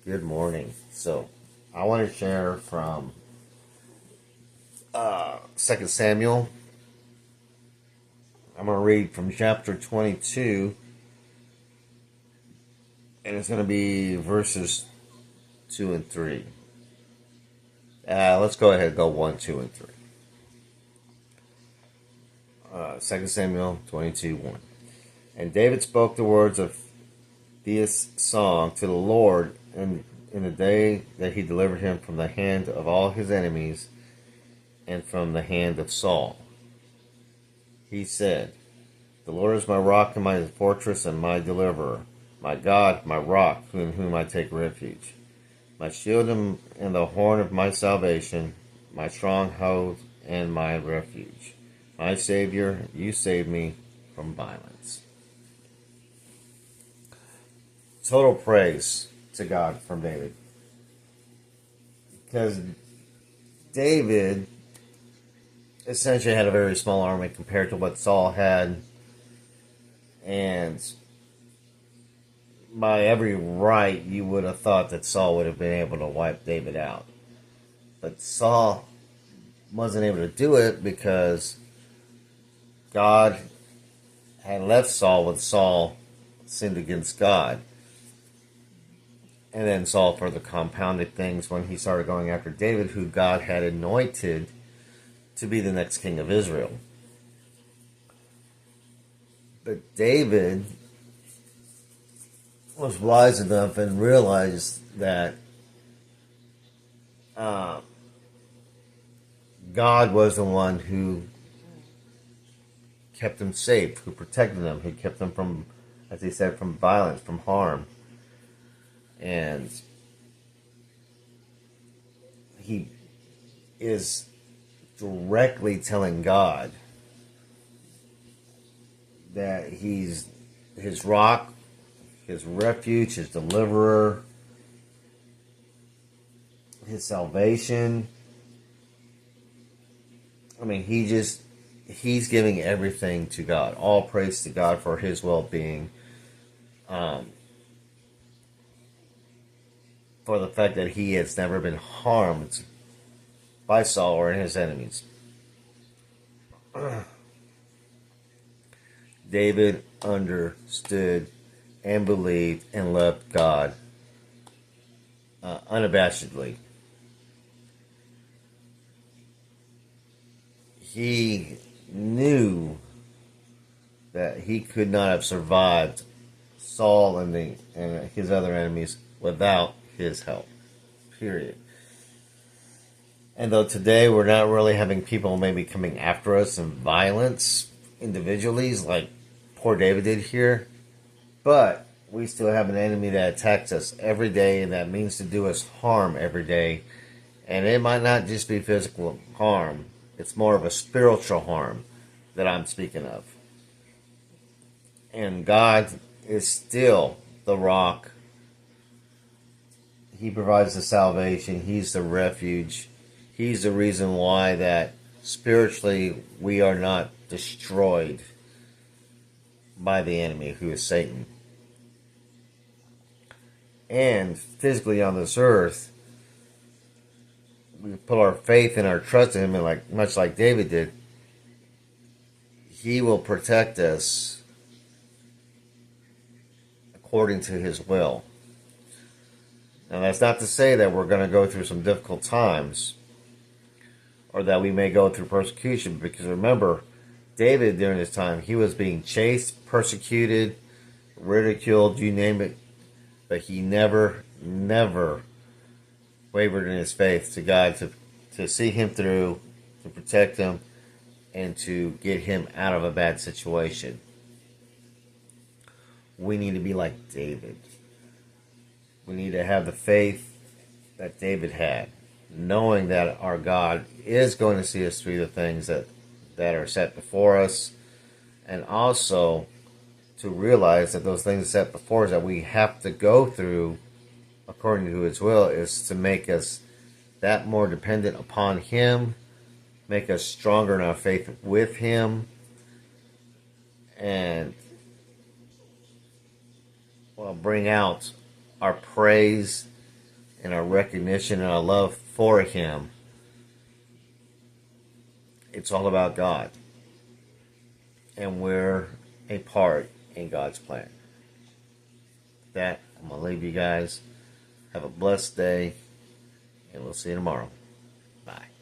Good morning. So, I want to share from 2 Samuel. I'm going to read from chapter 22, and it's going to be verses 2 and 3. Let's go ahead and go 1, 2, and 3. 2 Samuel 22, 1. And David spoke the words of this song to the Lord in the day that he delivered him from the hand of all his enemies and from the hand of Saul. He said, "The Lord is my rock and my fortress and my deliverer, my God, my rock, in whom I take refuge, my shield and the horn of my salvation, my stronghold and my refuge. My Savior, you save me from violence." Total praise to God from David. Because David essentially had a very small army compared to what Saul had. And by every right, you would have thought that Saul would have been able to wipe David out. But Saul wasn't able to do it because God had left Saul when Saul sinned against God. And then Saul further compounded things when he started going after David, who God had anointed to be the next king of Israel. But David was wise enough and realized that God was the one who kept him safe, who protected him, who kept him from, as he said, from violence, from harm. And he is directly telling God that he's his rock, his refuge, his deliverer, his salvation. I mean, he's giving everything to God. All praise to God for his well-being. For the fact that he has never been harmed by Saul or his enemies. David understood and believed and loved God unabashedly. He knew that he could not have survived Saul and his other enemies without his help. Period. And though today we're not really having people maybe coming after us in violence individually, like poor David did here, but we still have an enemy that attacks us every day and that means to do us harm every day. And it might not just be physical harm, it's more of a spiritual harm that I'm speaking of. And God is still the rock. He provides the salvation. He's the refuge. He's the reason why that spiritually we are not destroyed by the enemy, who is Satan. And physically on this earth, we put our faith and our trust in him, and much like David did, he will protect us according to his will. Now, that's not to say that we're going to go through some difficult times or that we may go through persecution, because remember, David during this time, he was being chased, persecuted, ridiculed, you name it, but he never wavered in his faith to God to see him through, to protect him, and to get him out of a bad situation. We need to be like David. We need to have the faith that David had, knowing that our God is going to see us through the things that are set before us, and also to realize that those things set before us that we have to go through according to his will is to make us that more dependent upon him, make us stronger in our faith with him, and bring out our praise and our recognition and our love for Him, it's all about God. And we're a part in God's plan. With that, I'm going to leave you guys. Have a blessed day, and we'll see you tomorrow. Bye.